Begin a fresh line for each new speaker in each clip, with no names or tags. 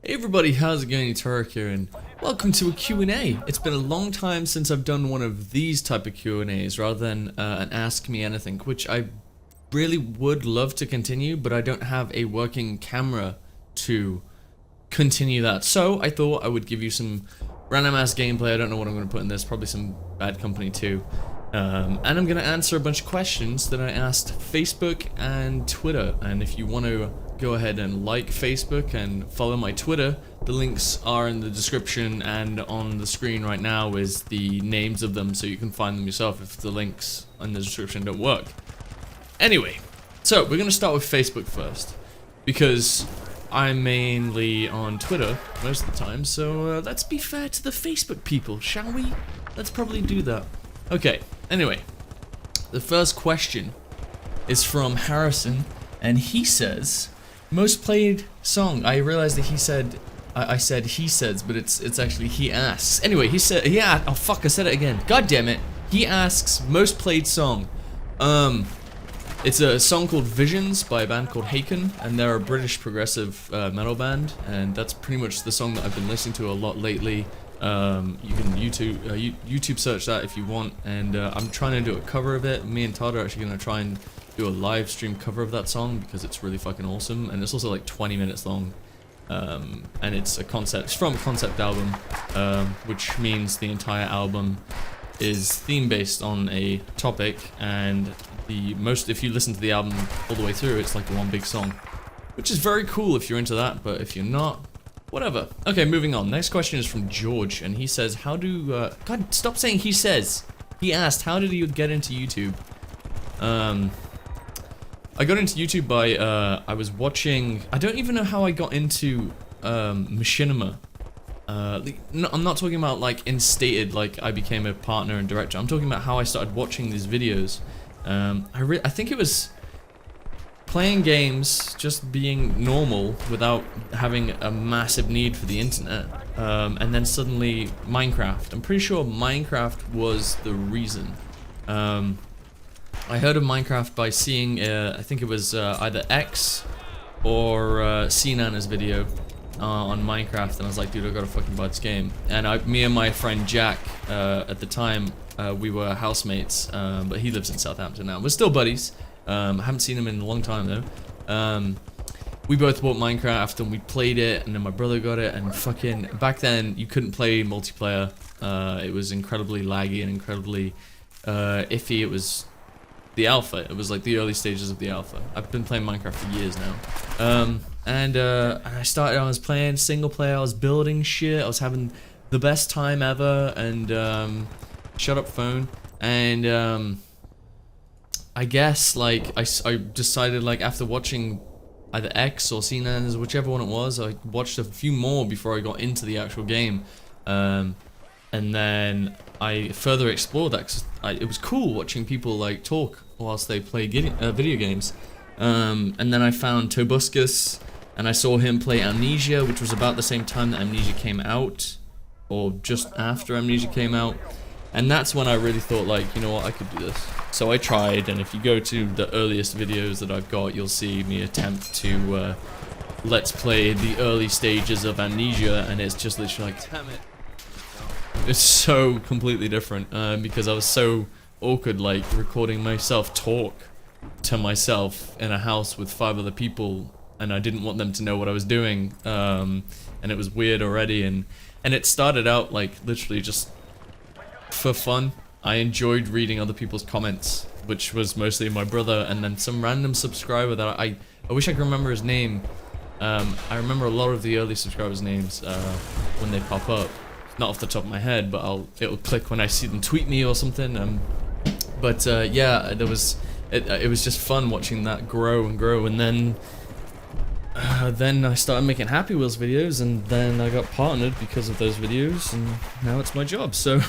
Hey everybody, how's it going? Tarek here, and welcome to a Q&A. It's been a long time since I've done one of these type of Q&As rather than an Ask Me Anything, which I really would love to continue, but I don't have a working camera to continue that. So I thought I would give you some random ass gameplay. I don't know what I'm going to put in this, probably some Bad Company 2. And I'm going to answer a bunch of questions that I asked Facebook and Twitter, and if you want to go ahead and like Facebook and follow my Twitter, the links are in the description, and on the screen right now is the names of them so you can find them yourself if the links in the description don't work. Anyway, so we're going to start with Facebook first, because I'm mainly on Twitter most of the time, so let's be fair to the Facebook people, shall we? Let's probably do that. Okay, anyway, the first question is from Harrison, and he says, most played song. I realized that he said, I said he says, but it's actually he asks. Anyway, he said, yeah, oh fuck, I said it again. God damn it. He asks, most played song. It's a song called Visions by a band called Haken, and they're a British progressive metal band, and that's pretty much the song that I've been listening to a lot lately. You can YouTube search that if you want, and I'm trying to do a cover of it. Me and Todd are actually going to try and do a live stream cover of that song because it's really fucking awesome, and it's also like 20 minutes long, and it's from a concept album, which means the entire album is theme based on a topic, and if you listen to the album all the way through, it's like one big song, which is very cool if you're into that, but if you're not, whatever. Okay, moving on. Next question is from George, and he says, God, stop saying he says. He asked, how did you get into YouTube? I got into YouTube by, I was watching, I don't even know how I got into, machinima. No, I'm not talking about, like, instated, like, I became a partner and director. I'm talking about how I started watching these videos. I think it was playing games, just being normal without having a massive need for the internet, and then suddenly Minecraft. I'm pretty sure Minecraft was the reason. I heard of Minecraft by seeing, I think it was either X or CNAN's video on Minecraft, and I was like, dude, I gotta fucking buy this game. And me and my friend Jack, at the time, we were housemates, but he lives in Southampton now. We're still buddies. I haven't seen him in a long time though. We both bought Minecraft and we played it, and then my brother got it, and fucking back then you couldn't play multiplayer. It was incredibly laggy and incredibly iffy. It was the alpha. It was like the early stages of the alpha. I've been playing Minecraft for years now. And I was playing single player, I was building shit, I was having the best time ever, and shut up phone, and I guess, like, I decided, like, after watching either X or CNAN's, whichever one it was, I watched a few more before I got into the actual game, and then I further explored that, 'cause it was cool watching people, like, talk whilst they play video games, and then I found Tobuscus, and I saw him play Amnesia, which was about the same time that Amnesia came out, or just after Amnesia came out, and that's when I really thought, like, you know what, I could do this. So I tried, and if you go to the earliest videos that I've got, you'll see me attempt to let's play the early stages of Amnesia, and it's just literally like, damn it. It's so completely different, because I was so awkward, like, recording myself talk to myself in a house with 5 other people, and I didn't want them to know what I was doing, and it was weird already, and it started out, like, literally just for fun. I enjoyed reading other people's comments, which was mostly my brother, and then some random subscriber that I wish I could remember his name. I remember a lot of the early subscribers' names when they pop up. Not off the top of my head, but it'll click when I see them tweet me or something. Yeah, it was just fun watching that grow and grow, and then I started making Happy Wheels videos, and then I got partnered because of those videos, and now it's my job, so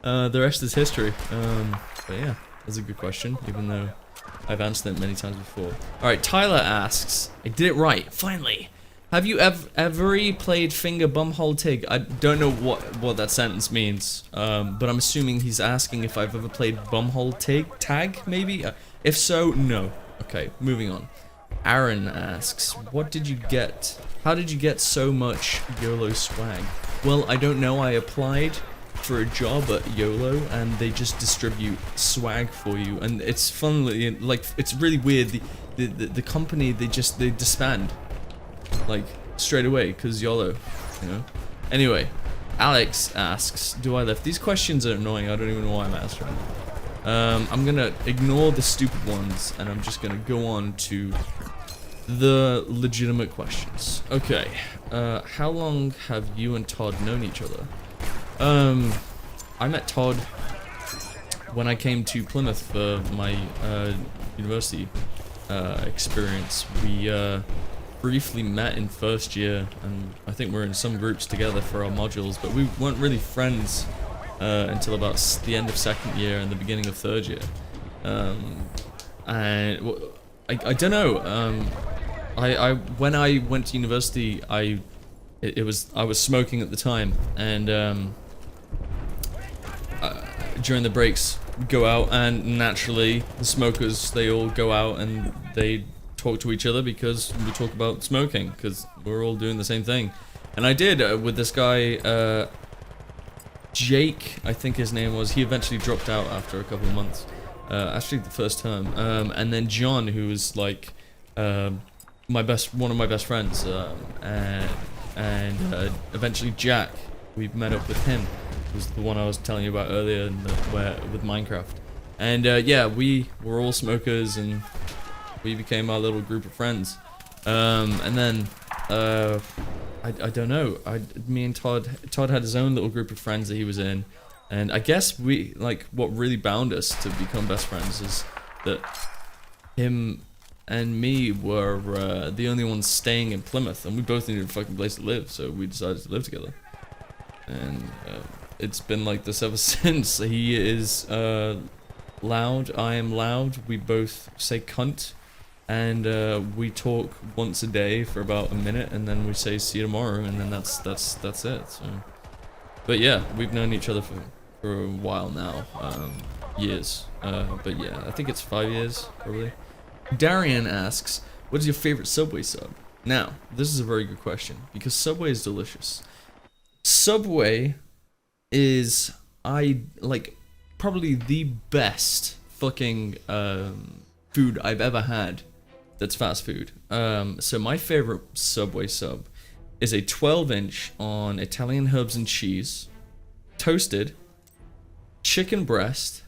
the rest is history. But yeah, that's a good question, even though I've answered it many times before. Alright, Tyler asks, I did it right, finally! Have you ever played Finger Bumhole Tig? I don't know what that sentence means, but I'm assuming he's asking if I've ever played Bumhole Tag, maybe? If so, no. Okay, moving on. Aaron asks, what did you get How did you get so much YOLO swag? Well, I don't know. I applied for a job at YOLO, and they just distribute swag for you, and it's funny, like, it's really weird. The company, they disband, like, straight away, because YOLO, you know? Anyway, Alex asks, do I lift? These questions are annoying. I don't even know why I'm answering them. I'm gonna ignore the stupid ones, and I'm just gonna go on to the legitimate questions. Okay, how long have you and Todd known each other? I met Todd when I came to Plymouth for my university experience. We briefly met in first year, and I think we're in some groups together for our modules, but we weren't really friends until about the end of second year and the beginning of third year. And well, I don't know. When I went to university, I was smoking at the time, and during the breaks, we'd go out, and naturally the smokers, they all go out and they talk to each other because we talk about smoking, because we're all doing the same thing. And I did with this guy, Jake, I think his name was. He eventually dropped out after a couple of months, actually the first term. And then John, who was like one of my best friends, and eventually Jack. We met up with him. Was the one I was telling you about earlier with Minecraft. And yeah, we were all smokers, and we became our little group of friends. And then I don't know. Me and Todd had his own little group of friends that he was in, and I guess what really bound us to become best friends is that him and me were the only ones staying in Plymouth, and we both needed a fucking place to live, so we decided to live together. And it's been like this ever since. He is loud, I am loud, we both say cunt, and we talk once a day for about a minute, and then we say see you tomorrow, and then that's it. So, but yeah, we've known each other for a while now, years. But yeah, I think it's 5 years probably. Darian asks, what is your favorite Subway sub? Now, this is a very good question, because Subway is delicious. Subway is, probably the best fucking food I've ever had that's fast food. So my favorite Subway sub is a 12-inch on Italian herbs and cheese, toasted, chicken breast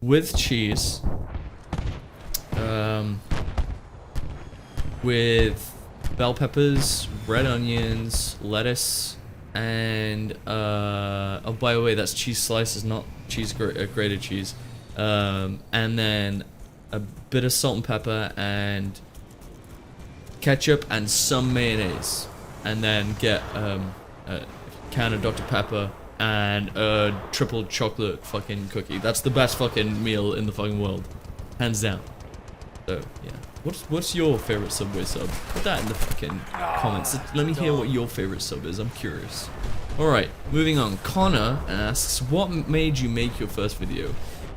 with cheese, with bell peppers, red onions, lettuce, and oh, by the way, that's cheese slices, not cheese grated cheese, and then a bit of salt and pepper and ketchup and some mayonnaise, and then get a can of Dr. Pepper and a triple chocolate fucking cookie. That's the best fucking meal in the fucking world, hands down. So yeah, what's your favorite Subway sub? Put that in the fucking comments. Let me hear what your favorite sub is. I'm curious. All right, moving on. Connor asks, what made you make your first video?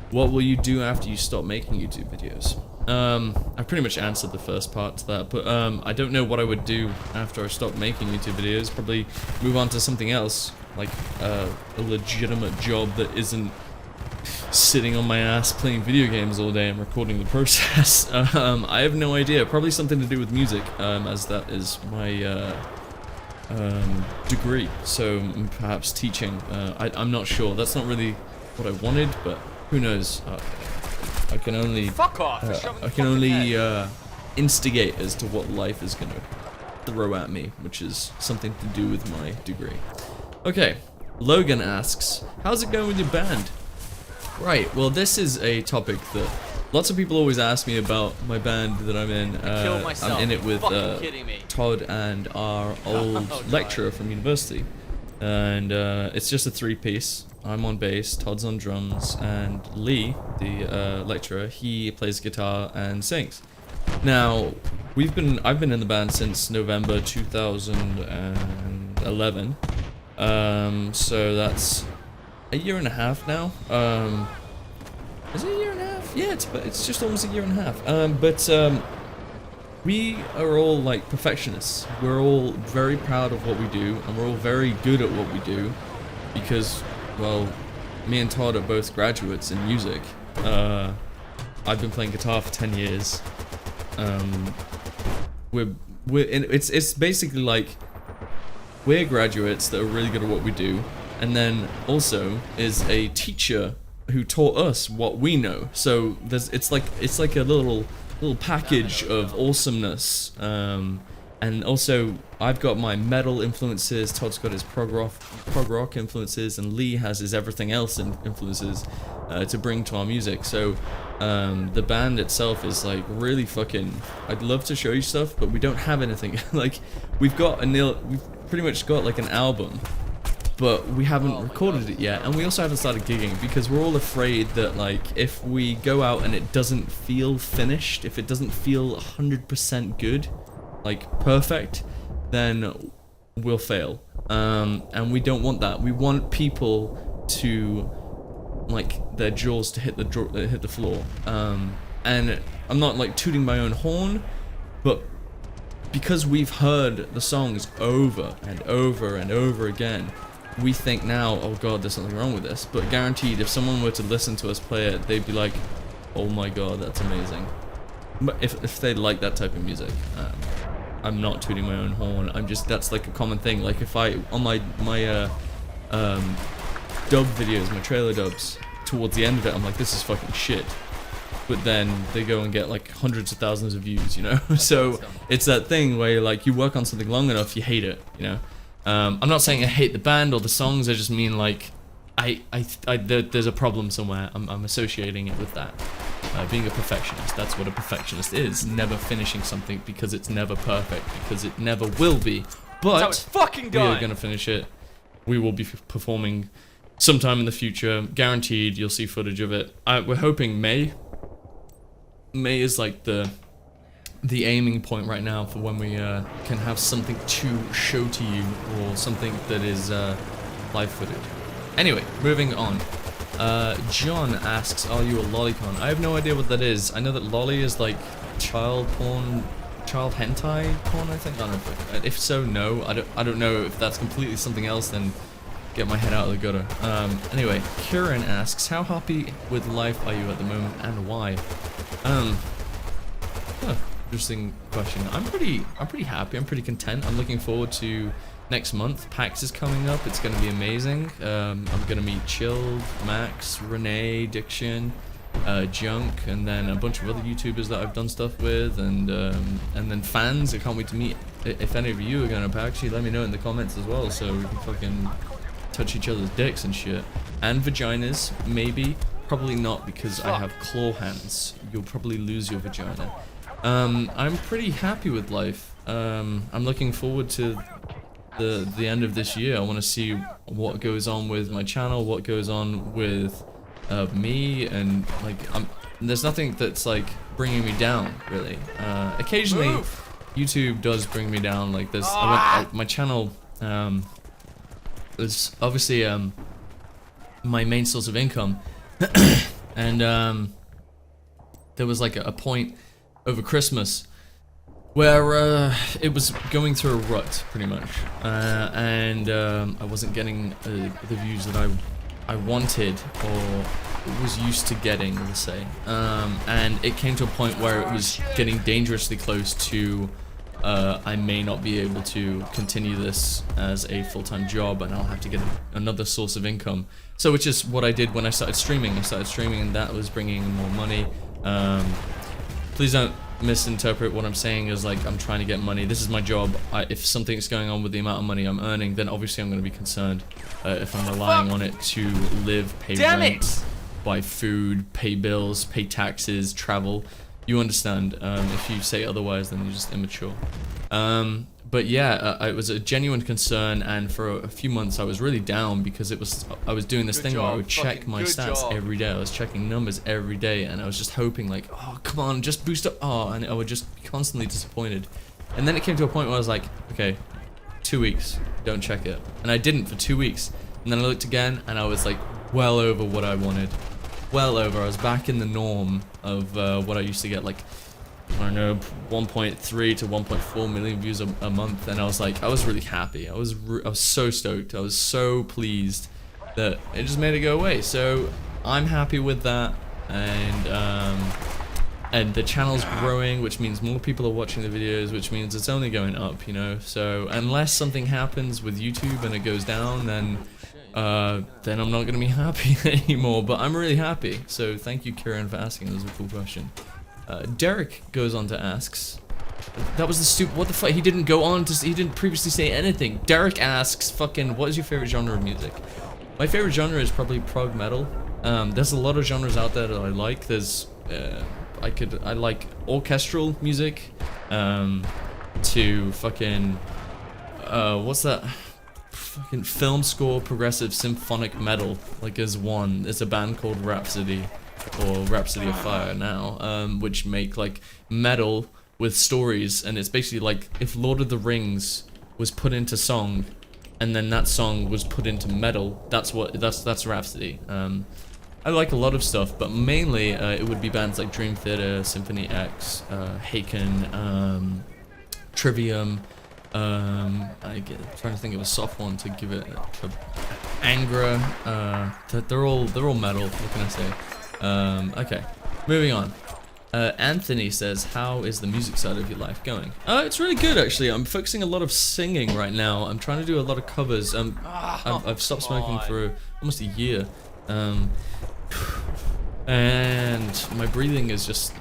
What will you do after you stop making YouTube videos? I pretty much answered the first part to that, but I don't know what I would do after I stopped making YouTube videos. Probably move on to something else, like a legitimate job that isn't sitting on my ass playing video games all day and recording the process. I have no idea. Probably something to do with music, as that is my degree. So perhaps teaching. I'm not sure. That's not really what I wanted, but who knows? I can only
Fuck off!
I can only instigate as to what life is gonna throw at me, which is something to do with my degree. Okay, Logan asks, how's it going with your band? Right, well, this is a topic that lots of people always ask me about my band that I'm in. I'm in it with Todd and our old lecturer from university. And it's just a three-piece. I'm on bass, Todd's on drums, and Lee, the lecturer, he plays guitar and sings. Now, I've been in the band since November 2011. So that's a year and a half now. Is it a year and a half? Yeah, it's just almost a year and a half. we are all like perfectionists. We're all very proud of what we do, and we're all very good at what we do because, well, me and Todd are both graduates in music. I've been playing guitar for 10 years. It's basically like we're graduates that are really good at what we do, and then also is a teacher who taught us what we know. So it's like a little package of awesomeness. And also, I've got my metal influences, Todd's got his prog rock influences, and Lee has his everything else influences to bring to our music. So the band itself is like really fucking. I'd love to show you stuff, but we don't have anything. Like we've pretty much got like an album, but we haven't recorded it yet, and we also haven't started gigging because we're all afraid that like if we go out and it doesn't feel finished, if it doesn't feel 100% good, like perfect, then we'll fail. And we don't want that. We want people to like their jaws to hit the floor. And I'm not like tooting my own horn, but because we've heard the songs over and over and over again, we think now, oh god, there's something wrong with this. But guaranteed, if someone were to listen to us play it, they'd be like, oh my god, that's amazing. But if they like that type of music, I'm not tooting my own horn. That's like a common thing. Like if I on my dub videos, my trailer dubs, towards the end of it, I'm like, this is fucking shit. But then they go and get like hundreds of thousands of views, you know. So it's that thing where like you work on something long enough, you hate it, you know. I'm not saying I hate the band or the songs. I just mean like there's a problem somewhere. I'm associating it with that. Being a perfectionist, that's what a perfectionist is. Never finishing something because it's never perfect, because it never will be. But we are gonna finish it. We will be performing sometime in the future, guaranteed. You'll see footage of it. We're hoping May. May is like the aiming point right now for when we can have something to show to you, or something that is live footage. Anyway, moving on. John asks, are you a lolicon? I have no idea what that is. I know that lolly is like child porn, child hentai porn, I think. I don't know if so, no. I don't know if that's completely something else, then get my head out of the gutter. Anyway, Kieran asks, how happy with life are you at the moment and why? Interesting question. I'm pretty happy. I'm pretty content. I'm looking forward to next month. PAX is coming up. It's gonna be amazing. I'm gonna meet Chilled, Max, Renee, Diction, Junk, and then a bunch of other YouTubers that I've done stuff with, and then fans. I can't wait to meet. If any of you are gonna PAX, let me know in the comments as well, so we can fucking touch each other's dicks and shit. And vaginas, maybe. Probably not, because I have claw hands. You'll probably lose your vagina. I'm pretty happy with life. I'm looking forward to the end of this year. I want to see what goes on with my channel, what goes on with me, and like there's nothing that's like bringing me down really. Occasionally YouTube does bring me down. Like there's my channel is obviously my main source of income. And there was like a point over Christmas where it was going through a rut pretty much, and I wasn't getting the views that I wanted or was used to getting, let's say, and it came to a point where it was getting dangerously close to I may not be able to continue this as a full-time job, and I'll have to get another source of income. So which is what I did when I started streaming. I started streaming, and that was bringing more money. Please don't misinterpret what I'm saying as like I'm trying to get money. This is my job. If something's going on with the amount of money I'm earning, then obviously I'm going to be concerned. If I'm relying on it to live, pay rent, buy food, pay bills, pay taxes, travel. You understand. If you say otherwise, then you're just immature. But yeah, it was a genuine concern, and for a few months I was really down because I was doing this thing where I would check my stats every day. I was checking numbers every day, and I was just hoping like, oh come on, just boost up. Oh, and I would just be constantly disappointed. And then it came to a point where I was like, okay, 2 weeks, don't check it. And I didn't for 2 weeks. And then I looked again, and I was like well over what I wanted. Well over. I was back in the norm of what I used to get, like I don't know, 1.3 to 1.4 million views a month, and I was really happy. I was so stoked. I was so pleased that it just made it go away. So I'm happy with that, and the channel's growing, which means more people are watching the videos, which means it's only going up, you know. So unless something happens with YouTube and it goes down, then I'm not gonna be happy anymore. But I'm really happy. So thank you, Kieran, for asking. That was a cool question. Derek goes on to asks, that was the stupid, what the fuck, he didn't go on to, he didn't previously say anything. Derek asks, fucking, what is your favorite genre of music? My favorite genre is probably prog metal. There's a lot of genres out there that I like. There's, I like orchestral music, to fucking, what's that? Fucking film score progressive symphonic metal, like is one. It's a band called Rhapsody, or Rhapsody of Fire now, which make like metal with stories, and it's basically like if Lord of the Rings was put into song, and then that song was put into metal. That's Rhapsody. I like a lot of stuff, but mainly it would be bands like Dream Theater, Symphony X, Haken, Trivium. I'm trying to think of a soft one to give it Angra. They're all metal. What can I say? Okay, moving on. Anthony says, how is the music side of your life going? It's really good, actually. I'm focusing a lot of singing right now. I'm trying to do a lot of covers. I've stopped smoking for almost a year. And my breathing is just,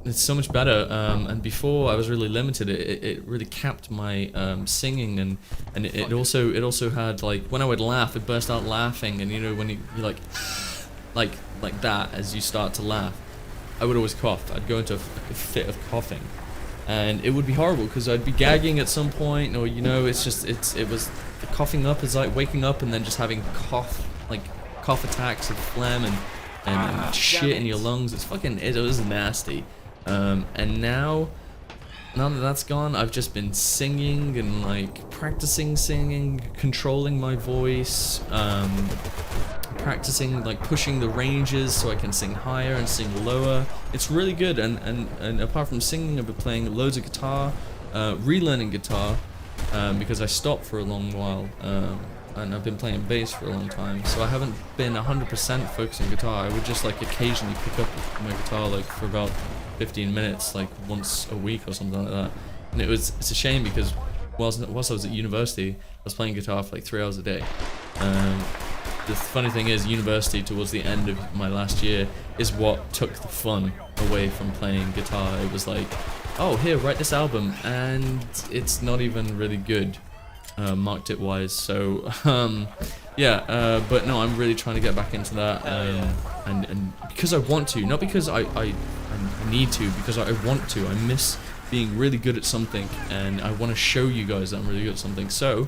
it's so much better. And before I was really limited. It really capped my singing, and it also had, like, when I would laugh, it burst out laughing, and you know when you like that as you start to laugh, I would always cough. I'd go into a fit of coughing, and it would be horrible because I'd be gagging at some point, or you know, it was coughing up is like waking up and then just having cough attacks of phlegm and shit in your lungs. It was nasty. And now that that's gone, I've just been singing and like practicing singing, controlling my voice, practicing like pushing the ranges so I can sing higher and sing lower. It's really good, and apart from singing, I've been playing loads of guitar, relearning guitar, because I stopped for a long while, and I've been playing bass for a long time, so I haven't been 100% focusing on guitar. I would just like occasionally pick up my guitar like for about 15 minutes, like once a week or something like that. And it's a shame because whilst I was at university, I was playing guitar for like 3 hours a day. The funny thing is, university towards the end of my last year is what took the fun away from playing guitar. It was like, oh, here, write this album, and it's not even really good, marked it wise. So yeah, but no, I'm really trying to get back into that, and because I want to, not because I need to, because I want to. I miss being really good at something, and I want to show you guys that I'm really good at something. So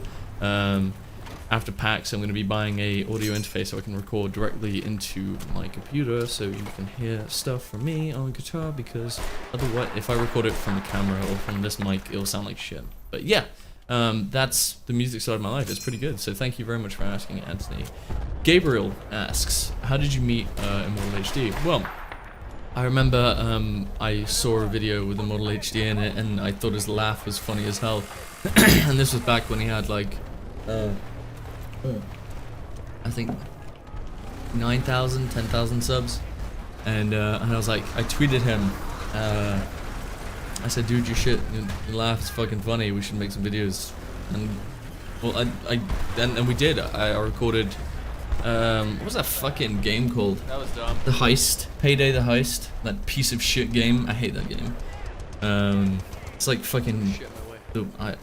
after PAX, I'm going to be buying a audio interface so I can record directly into my computer, so you can hear stuff from me on guitar, because otherwise, if I record it from the camera or from this mic, it'll sound like shit. But yeah, that's the music side of my life. It's pretty good, so thank you very much for asking, Anthony. Gabriel asks, how did you meet Immortal HD? Well, I remember I saw a video with Immortal HD in it, and I thought his laugh was funny as hell. And this was back when he had like I think 9,000, 10,000 subs, and I was like, I tweeted him, I said, dude, your laugh is fucking funny, we should make some videos. And well, and we did. I recorded, what was that fucking game called?
That was dumb.
The Heist, Payday the Heist, that piece of shit game. I hate that game. It's like fucking, never mind.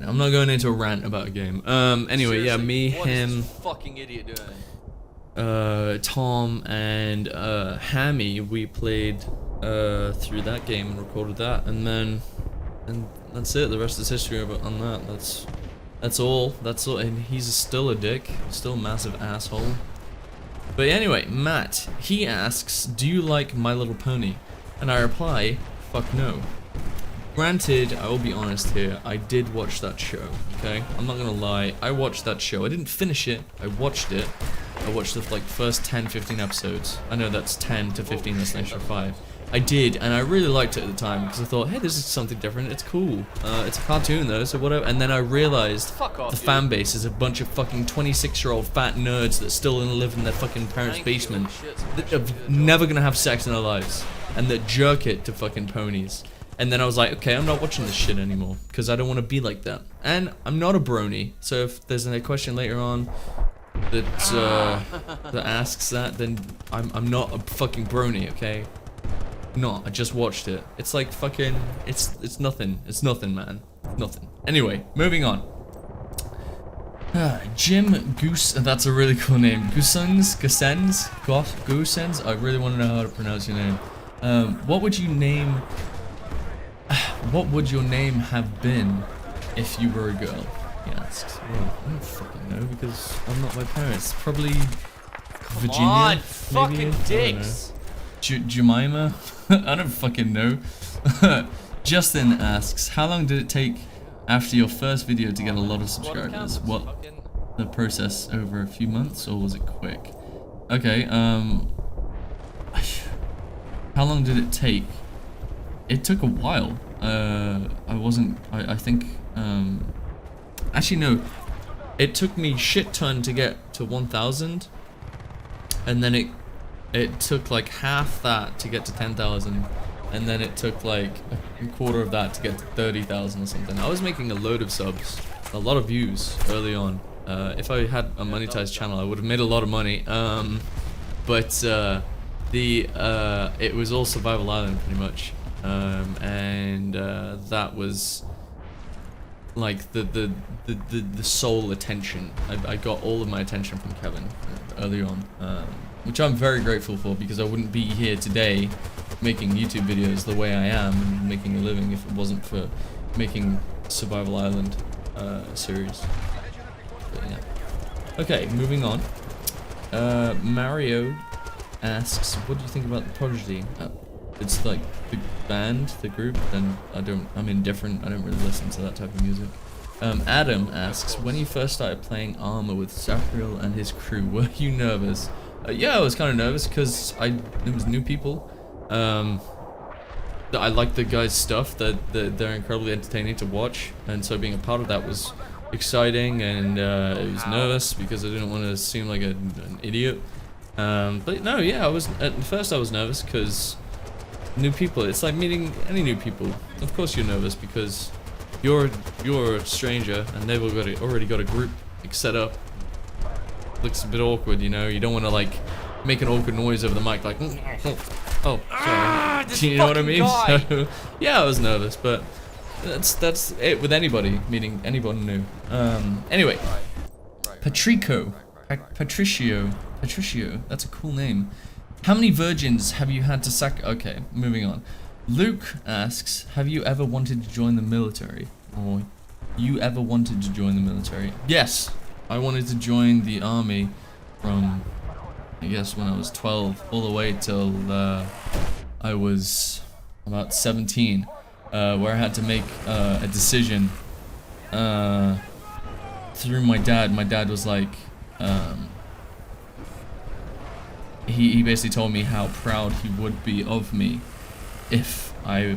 I'm not going into a rant about a game. Anyway, seriously, yeah, me, him,
what is this fucking idiot doing?
Tom, and Hammy, we played through that game and recorded that, and that's it. The rest is history on that. That's all. And he's still a dick, still a massive asshole. But anyway, Matt, he asks, do you like My Little Pony? And I reply, fuck no. Granted, I will be honest here, I did watch that show, okay? I'm not gonna lie, I watched that show. I didn't finish it, I watched it. I watched the like first 10, 15 episodes. I know that's 10 to 15, that's an extra 5. I did, and I really liked it at the time because I thought, hey, this is something different. It's cool. It's a cartoon though, so whatever. And then I realized
Fuck off,
the
dude.
fan base is a bunch of fucking 26-year-old fat nerds that still live in their fucking parents'
Thank you.
basement,
Shit,
that are never gonna have sex in their lives, and that jerk it to fucking ponies. And then I was like, okay, I'm not watching this shit anymore because I don't want to be like that. And I'm not a brony, so if there's a question later on that asks that, then I'm not a fucking brony, okay? No, I just watched it. It's like fucking, it's nothing. It's nothing, man. Nothing. Anyway, moving on. Jim Goose, that's a really cool name. Goosens? I really want to know how to pronounce your name. What would your name have been if you were a girl? He asks. Well, I don't fucking know because I'm not my parents. Probably Virginia.
Come on,
maybe?
fucking
I don't know.
dicks.
Jemima? I don't fucking know. Justin asks, how long did it take after your first video to get a lot of subscribers? What, the process over a few months or was it quick? Okay, how long did it take? It took a while. I think, actually no, it took me shit ton to get to 1,000, and then it took like half that to get to 10,000, and then it took like a quarter of that to get to 30,000 or something. I was making a load of subs, a lot of views early on. If I had a monetized channel, I would have made a lot of money. But it was all Survival Island pretty much, and that was like the sole attention. I got all of my attention from Kevin early on, which I'm very grateful for because I wouldn't be here today making YouTube videos the way I am and making a living if it wasn't for making Survival Island series. But yeah. Okay, moving on. Mario asks, what do you think about the Prodigy? It's like the band, the group, then I'm indifferent. I don't really listen to that type of music. Adam asks, when you first started playing Arma with Zachriel and his crew, were you nervous? Yeah, I was kind of nervous because it was new people. I like the guys' stuff, that they're incredibly entertaining to watch, and so being a part of that was exciting, and it was nervous because I didn't want to seem like an idiot. But no, yeah, at first I was nervous because new people, it's like meeting any new people. Of course you're nervous because you're a stranger and they've already got a group like, set up. Looks a bit awkward, you know. You don't want to like make an awkward noise over the mic like oh sorry. Do you know what I mean? So, yeah, I was nervous, but that's it with anybody, meeting anyone new. Anyway, Patricio, that's a cool name. How many virgins have you had to sack? Okay, moving on. Luke asks, have you ever wanted to join the military? Or you ever wanted to join the military? Yes, I wanted to join the army from, I guess, when I was 12 all the way till I was about 17, where I had to make a decision through my dad. My dad was like, he basically told me how proud he would be of me if I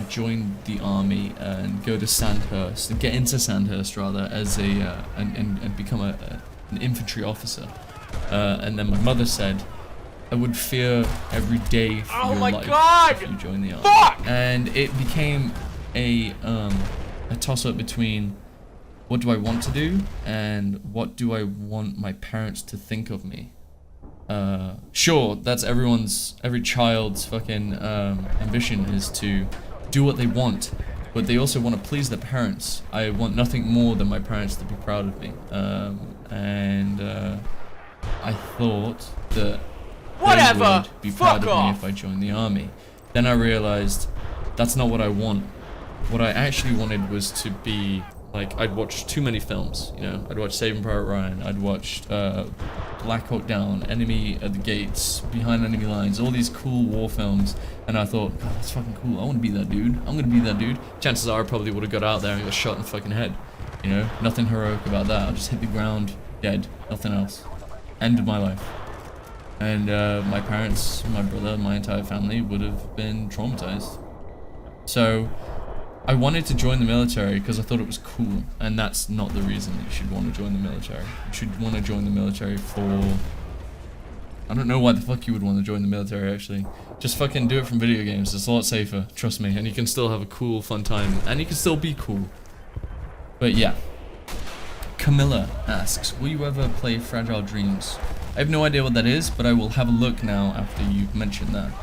joined the army and go to Sandhurst, get into Sandhurst rather, as a and become an infantry officer. And then my mother said I would fear every day for your life if you join the army.
Fuck!
And it became a toss-up between what do I want to do and what do I want my parents to think of me. Sure, that's every child's fucking ambition is to do what they want, but they also want to please their parents. I want nothing more than my parents to be proud of me. I thought that they would be proud of me if I joined the army. Then I realized that's not what I want. What I actually wanted was to be like, I'd watched too many films, you know. I'd watched Saving Private Ryan, I'd watched Black Hawk Down, Enemy at the Gates, Behind Enemy Lines, all these cool war films, and I thought, God, that's fucking cool, I want to be that dude, I'm gonna be that dude. Chances are I probably would have got out there and got shot in the fucking head, you know, nothing heroic about that. I just hit the ground, dead, nothing else. End of my life. And my parents, my brother, my entire family would have been traumatized. So I wanted to join the military because I thought it was cool, and that's not the reason that you should want to join the military. You should want to join the military for... I don't know why the fuck you would want to join the military, actually. Just fucking do it from video games. It's a lot safer, trust me. And you can still have a cool, fun time. And you can still be cool. But yeah. Camilla asks, will you ever play Fragile Dreams? I have no idea what that is, but I will have a look now after you've mentioned that.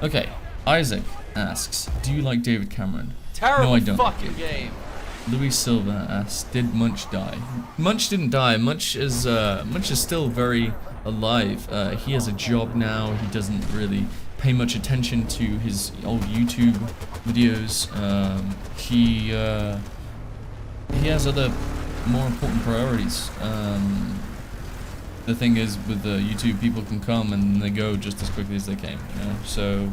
Okay. Isaac asks, do you like David Cameron?
Terrible
No, I don't.
fucking game.
Louis Silva asks, did Munch die? Munch didn't die. Munch is still very alive. He has a job now. He doesn't really pay much attention to his old YouTube videos. He has other more important priorities. The thing is, with YouTube, people can come and they go just as quickly as they came. You know? So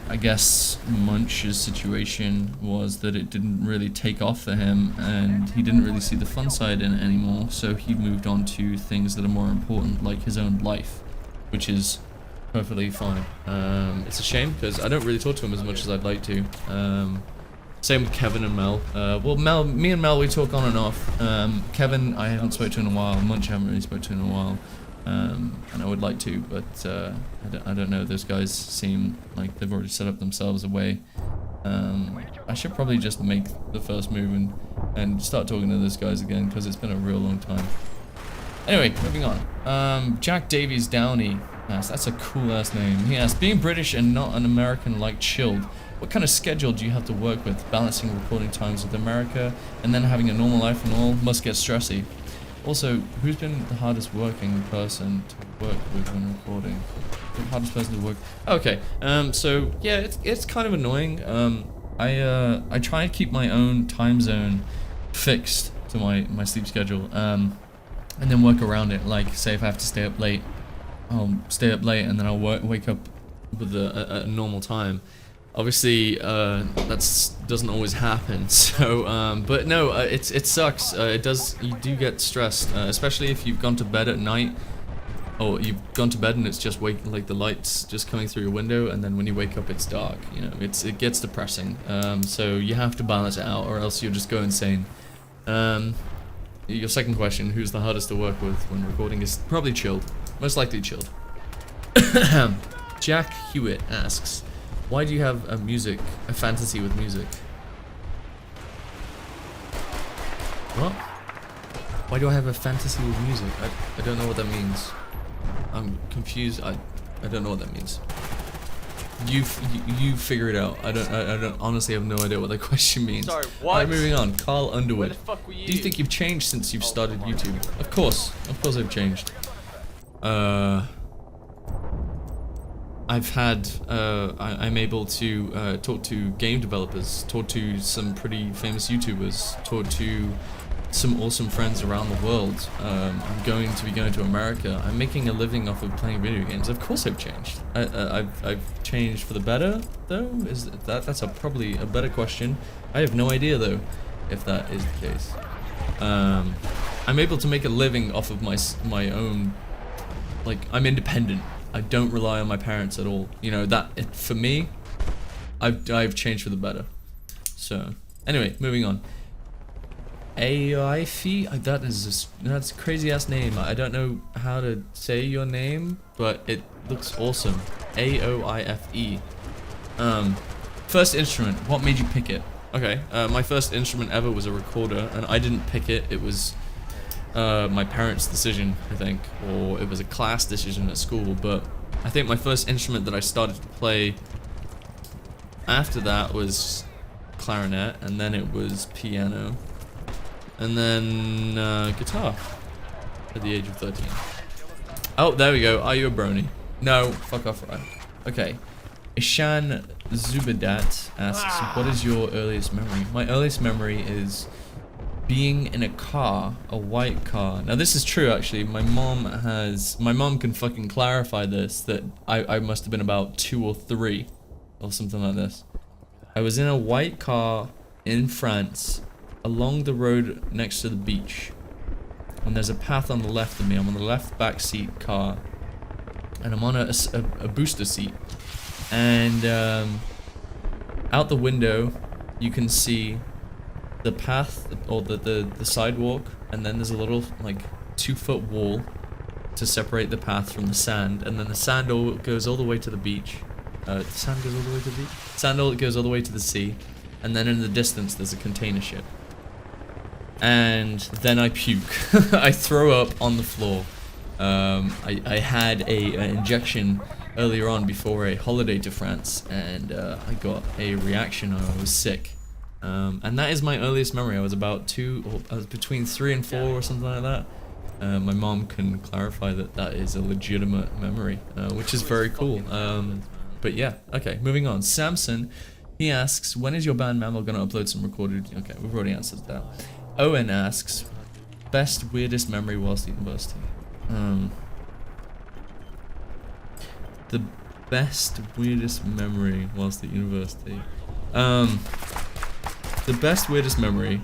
I guess Munch's situation was that it didn't really take off for him, and he didn't really see the fun side in it anymore, so he moved on to things that are more important, like his own life, which is perfectly fine. It's a shame, because I don't really talk to him as much as I'd like to. Same with Kevin and Mel. Well, me and Mel, we talk on and off. Kevin, I haven't spoken to in a while. Munch, I haven't really spoken to in a while. And I would like to, but I don't know. Those guys seem like they've already set up themselves a way. I should probably just make the first move and start talking to those guys again, because it's been a real long time. Anyway, moving on. Jack Davies Downey asks, that's a cool ass name. He asks, being British and not an American like Chilled, what kind of schedule do you have to work with? Balancing recording times with America and then having a normal life and all must get stressy. Also, who's been the hardest working person to work with when recording? The hardest person to work... Okay, so, yeah, it's kind of annoying. I try and keep my own time zone fixed to my sleep schedule, and then work around it. Like, say if I have to stay up late, I'll stay up late and then I'll wake up with a normal time. Obviously, that doesn't always happen. So, but no, it sucks. It does. You do get stressed, especially if you've gone to bed at night, or you've gone to bed and it's just like the lights just coming through your window, and then when you wake up, it's dark. You know, it gets depressing. So you have to balance it out, or else you'll just go insane. Your second question: who's the hardest to work with when recording? Is probably Chilled. Most likely Chilled. Jack Hewitt asks, why do you have a fantasy with music? What? Why do I have a fantasy with music? I don't know what that means. I'm confused. I don't know what that means. You figure it out. I don't honestly have no idea what that question means.
Sorry, what?
Alright, moving on. Carl Underwood.
Where the fuck were you?
Do you think you've changed since you've started YouTube? Of course I've changed. I've had, I'm able to talk to game developers, talk to some pretty famous YouTubers, talk to some awesome friends around the world. I'm going to be going to America. I'm making a living off of playing video games. Of course I've changed. I've changed for the better, though? That's probably a better question. I have no idea, though, if that is the case. I'm able to make a living off of my own, like, I'm independent. I don't rely on my parents at all. You know, for me, I've changed for the better. So, anyway, moving on. Aifi, that's a crazy ass name. I don't know how to say your name, but it looks awesome. Aoife. First instrument, what made you pick it? Okay, my first instrument ever was a recorder, and I didn't pick it. It was my parents' decision, I think, or it was a class decision at school, but I think my first instrument that I started to play after that was clarinet, and then it was piano, and then guitar at the age of 13. Oh, there we go. Are you a brony? No, fuck off, right? Okay. Ishan Zubadat asks, what is your earliest memory? My earliest memory is being in a car, a white car. Now this is true actually. My mom can fucking clarify this, that I must have been about 2 or 3 or something like this. I was in a white car in France along the road next to the beach. and there's a path on the left of me. I'm on the left back seat car, and I'm on a booster seat, and out the window you can see the path, or the sidewalk, and then there's a little like 2-foot wall to separate the path from the sand, and then the sand goes all the way to the beach. The sand goes all the way to the beach? Sand goes all the way to the sea, and then in the distance there's a container ship. And then I puke. I throw up on the floor. I had an injection earlier on before a holiday to France, and I got a reaction. I was sick. And that is my earliest memory. I was I was between 3 and 4 or something like that. My mom can clarify that is a legitimate memory, which is very cool. But yeah, okay, moving on. Samson, he asks, when is your band Mammal gonna upload some recorded? Okay, we've already answered that. Owen asks, best weirdest memory whilst at university. The best weirdest memory whilst at university. The best weirdest memory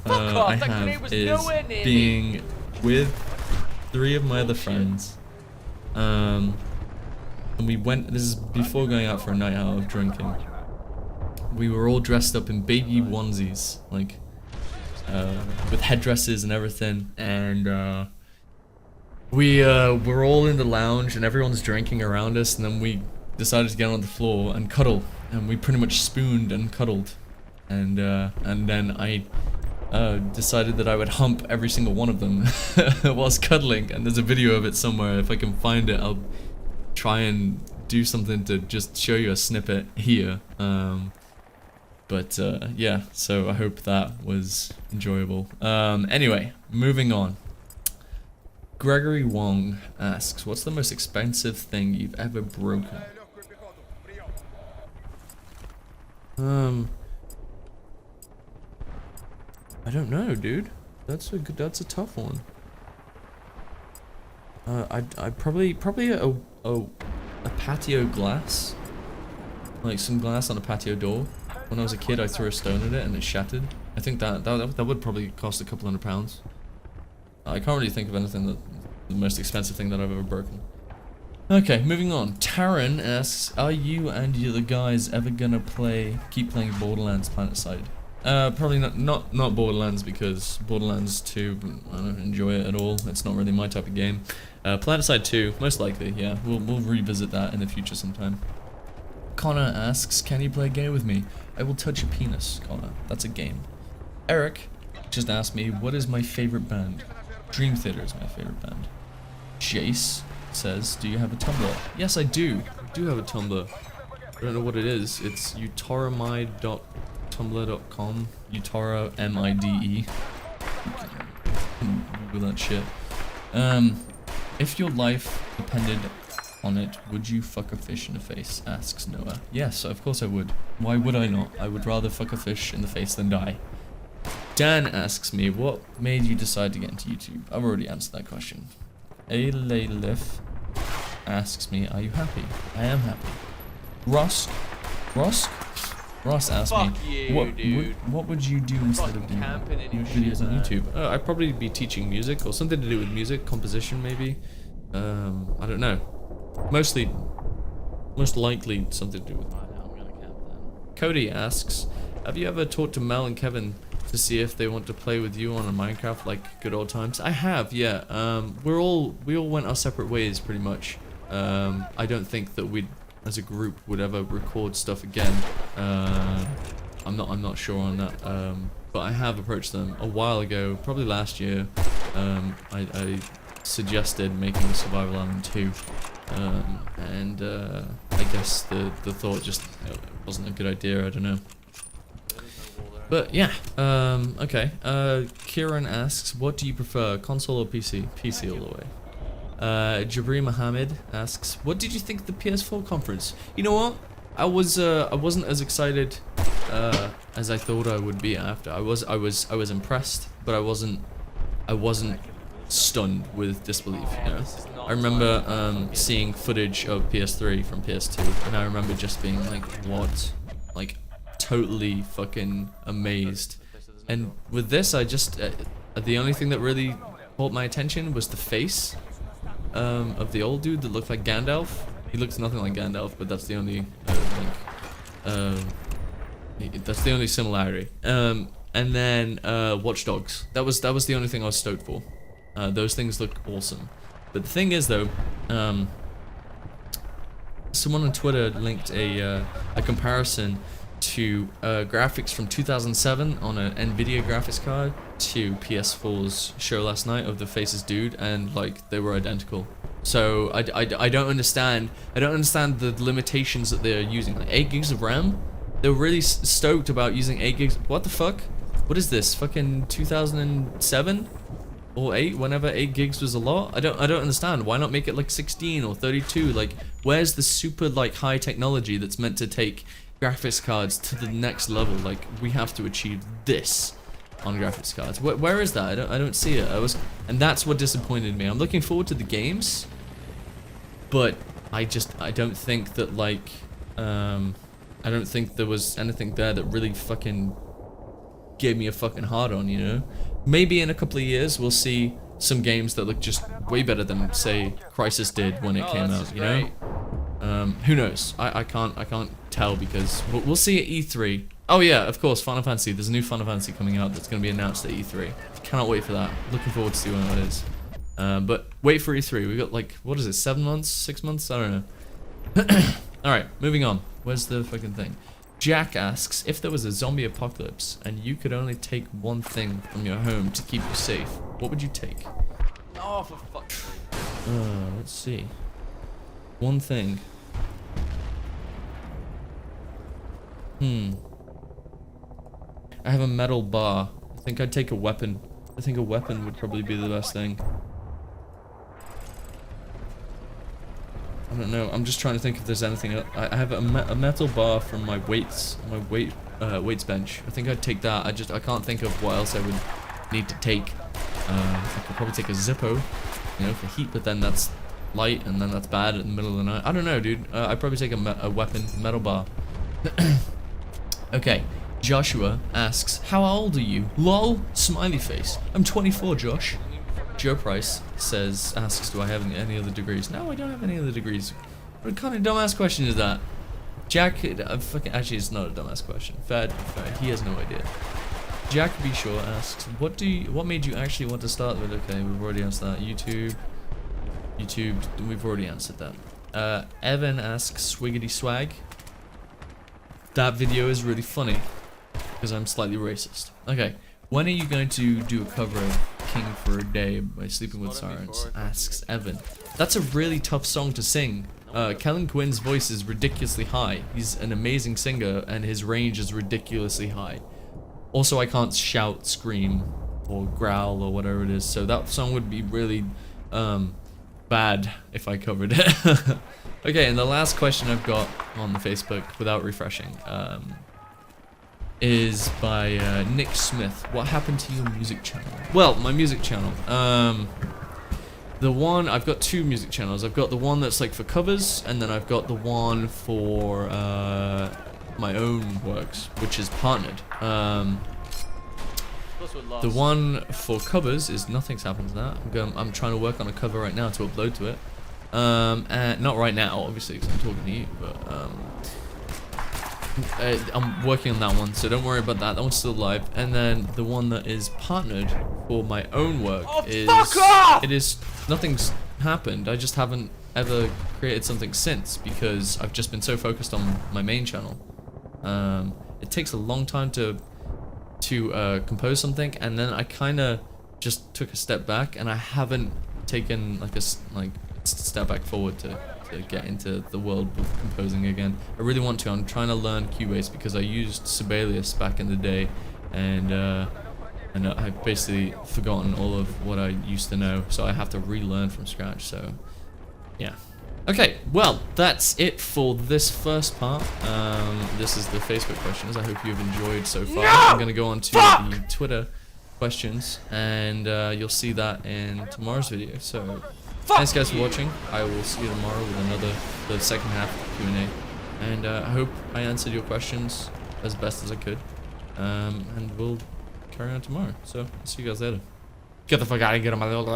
I have is being with 3 of my other friends. And we went, this is before going out for a night out of drinking. We were all dressed up in baby onesies, like, with headdresses and everything, and we were all in the lounge and everyone's drinking around us, and then we decided to get on the floor and cuddle, and we pretty much spooned and cuddled, and then I decided that I would hump every single one of them whilst cuddling, and there's a video of it somewhere. If I can find it, I'll try and do something to just show you a snippet here. But yeah, so I hope that was enjoyable. Anyway, moving on. Gregory Wong asks, what's the most expensive thing you've ever broken? I don't know, dude. That's a tough one. I probably a patio glass, like some glass on a patio door. When I was a kid, I threw a stone at it and it shattered. I think that would probably cost a couple £100. I can't really think of anything the most expensive thing that I've ever broken. Okay, moving on. Taryn asks, are you and the other guys ever gonna keep playing Borderlands PlanetSide? Probably not Borderlands, because Borderlands 2, I don't enjoy it at all. It's not really my type of game. PlanetSide 2, most likely, yeah. We'll revisit that in the future sometime. Connor asks, can you play a game with me? I will touch your penis, Connor. That's a game. Eric just asked me, what is my favorite band? Dream Theater is my favorite band. Jace says, do you have a Tumblr? Yes, I do. I do have a Tumblr. I don't know what it is. It's utaramide.tumblr.com. Utara M-I-D-E. Google that shit. If your life depended on it, would you fuck a fish in the face? Asks Noah. Yes, of course I would. Why would I not? I would rather fuck a fish in the face than die. Dan asks me, what made you decide to get into YouTube? I've already answered that question. Alalif asks me, are you happy? I am happy. Ross asks me, what would you do instead of doing videos on YouTube? I'd probably be teaching music, or something to do with music, composition maybe. I don't know. Most likely something to do with. Cody asks, have you ever talked to Mel and Kevin to see if they want to play with you on a Minecraft like good old times? I have, yeah. We all went our separate ways pretty much. I don't think that we, as a group, would ever record stuff again. I'm not sure on that. But I have approached them a while ago, probably last year. I suggested making a Survival Island 2. And I guess the thought just wasn't a good idea, I don't know. But yeah, okay. Kieran asks, what do you prefer, console or PC? PC all the way. Jabri Mohammed asks, what did you think of the PS4 conference? You know what? I wasn't as excited as I thought I would be after. I was impressed, but I wasn't stunned with disbelief, you know? I remember seeing footage of PS3 from PS2, and I remember just being like, what? Like, totally fucking amazed. And with this, I just, the only thing that really caught my attention was the face of the old dude that looked like Gandalf. He looks nothing like Gandalf, but that's the only that's the only similarity. And then Watch Dogs. That was the only thing I was stoked for. Those things look awesome. But the thing is though, someone on Twitter linked a comparison to graphics from 2007 on an Nvidia graphics card to PS4's show last night of the Faces dude, and like they were identical. So I don't understand. I don't understand the limitations that they're using. Like 8 gigs of RAM. They were really stoked about using 8 gigs. What the fuck? What is this? Fucking 2007 or 8? Whenever 8 gigs was a lot. I don't understand. Why not make it like 16 or 32? Like, where's the super like high technology that's meant to take graphics cards to the next level? Like, we have to achieve this on graphics cards. Where is that? I don't see it. And that's what disappointed me. I'm looking forward to the games, but I don't think that like I don't think there was anything there that really fucking gave me a fucking hard on, you know? Maybe in a couple of years we'll see some games that look just way better than, say, Crysis did when it came out, you know? Who knows? I can't tell because we'll see at E3. Oh yeah, of course, Final Fantasy. There's a new Final Fantasy coming out that's going to be announced at E3. Cannot wait for that. Looking forward to see when that is. But wait for E3. We got like, what is it, 7 months? 6 months? I don't know. Alright, moving on. Where's the fucking thing? Jack asks, if there was a zombie apocalypse and you could only take one thing from your home to keep you safe, what would you take?
Oh, for fuck's sake.
Let's see. One thing. I have a metal bar. I think I'd take a weapon. I think a weapon would probably be the best thing. I don't know. I'm just trying to think if there's anything else. I have a metal bar from my weights bench. I think I'd take that. I can't think of what else I would need to take. I could probably take a Zippo, you know, for heat, but then that's light and then that's bad in the middle of the night. I don't know, dude. I'd probably take a weapon, metal bar. Okay. Joshua asks, how old are you? LOL, smiley face. I'm 24, Josh. Joe Price asks, do I have any other degrees? No, I don't have any other degrees. What kind of dumbass question is that? Jack, actually, it's not a dumbass question. Fair, he has no idea. Jack B. Shaw asks, what made you actually want to start with? Okay, we've already answered that. YouTube, we've already answered that. Evan asks, swiggity swag. That video is really funny, because I'm slightly racist. Okay, when are you going to do a cover of King for a Day by Sleeping with Sirens? Asks Evan. That's a really tough song to sing. Kellen Quinn's voice is ridiculously high. He's an amazing singer, and his range is ridiculously high. Also, I can't shout, scream, or growl, or whatever it is, so that song would be really bad if I covered it. Okay, and the last question I've got on the Facebook, without refreshing, is by Nick Smith. What happened to your music channel? Well, my music channel. I've got 2 music channels. I've got the one that's like for covers, and then I've got the one for my own works, which is partnered. The one for covers is nothing's happened to that. I'm trying to work on a cover right now to upload to it. And not right now, obviously, because I'm talking to you, but I'm working on that one, so don't worry about that. That one's still live. And then the one that is partnered for my own work nothing's happened. I just haven't ever created something since because I've just been so focused on my main channel. It takes a long time to compose something, and then I kind of just took a step back, and I haven't taken like a step back forward to get into the world of composing again. I really want to. I'm trying to learn Cubase because I used Sibelius back in the day, and I've basically forgotten all of what I used to know, so I have to relearn from scratch. So yeah. Okay, well, that's it for this first part. This is the Facebook questions. I hope you've enjoyed so far. I'm going to go on to the Twitter questions, and you'll see that in tomorrow's video. So thanks guys for watching. I will see you tomorrow with the second half of the Q&A. And I hope I answered your questions as best as I could. And we'll carry on tomorrow. So, see you guys later. Get the fuck out and get on my little.